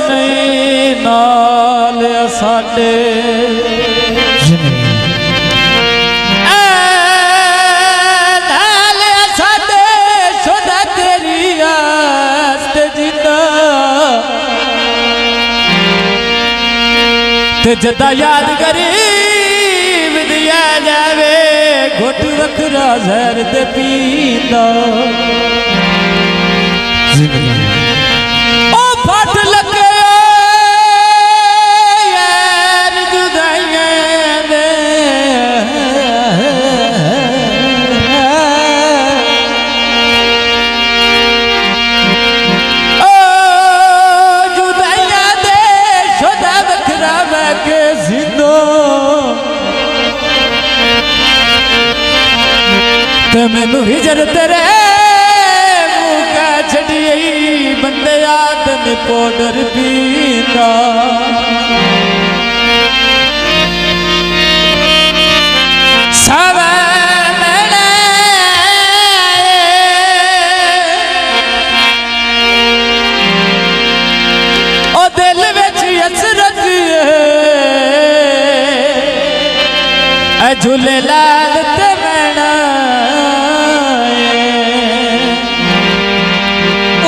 नहीं नाल साडे जदा याद गरीब दिया जावे घुट वखरा जहर दे पींदा ओ फट लगे यार जुदाइयां दे ओ जुदाइयां दे शुदा वखरा के जिंदो ते मैनू हिजर तेरे मुँह का छड़ी बंदे आदम पाउडर पींदा ओ दिल विच हसरत झूले लाल ते मैना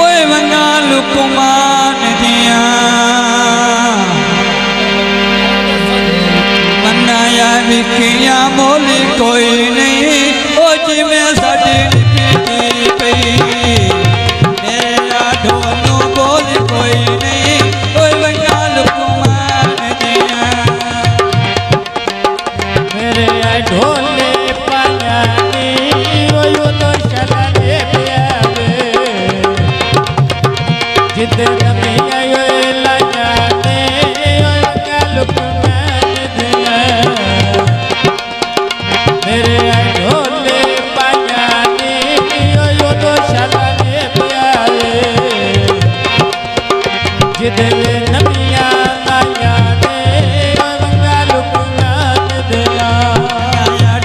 ओए वंगा लुकमान दिया मनाया विखिया मोल कोई नहीं ओ जिमें साडी पीती पई मेरा ढोलो बोल कोई नहीं ओए वंगा लुकमान दिया मेरे ढोले पानी वो तो शराबे पियावे जिते नमी आयो लाने कलुक मान दिया मेरे ढोले पानी वो तो शराबे पियावे जिते नमी आया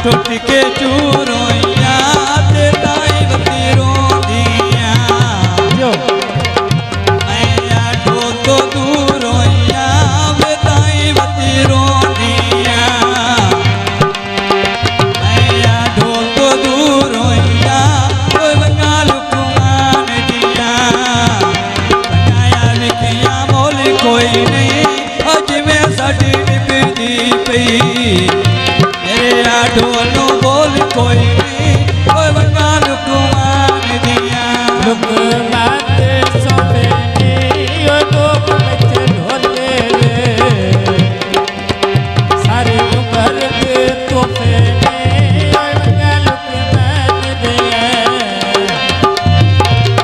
टूट के चूरोइया ते ताई वती रोंदिया मैया ढो तो दूरोइया वे ताई वती रोंदिया मैया ढो तो दूरोइया कोई बंगा लुकमान दिया बनाया लिखिया मोल कोई नहीं अज में साडी निभदी पई ढोलो बोल कोई नहीं कोई बंगा लुकमान दिया लुकमान दे सोबे ओ तो बच्चे ढोले ले सारी उम्र के तोहफे ने बंगा लुकमान दिया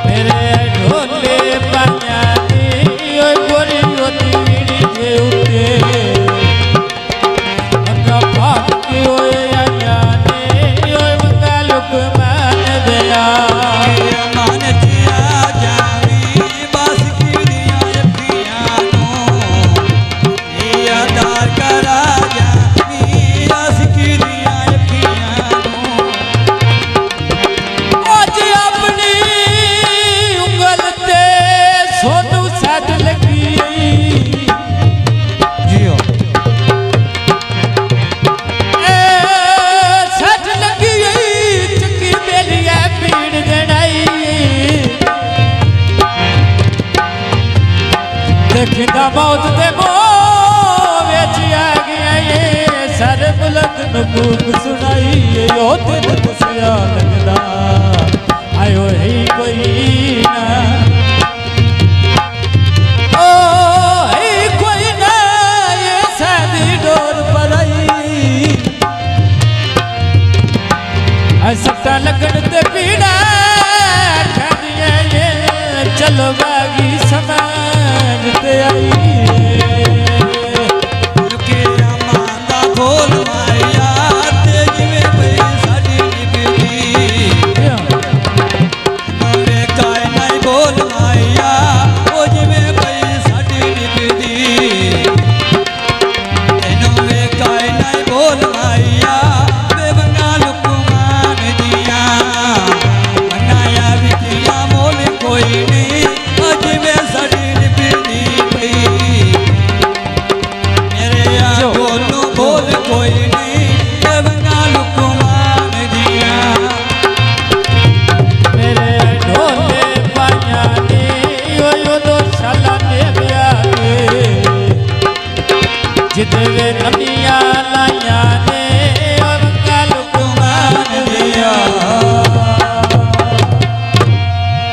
मेरे ढोले पानी ओ गोरी रोती जे उते अपना भाग के ओए देखदा मौत दे बेच आ गया ये सर बुलंद नबूक सुनाई ओ दिल दसिया लगदा आयो है कोई ना ओ है कोई ना ये सादी डोर पर आई सट्टा लगन ते पीड़ा खादिया ये चलो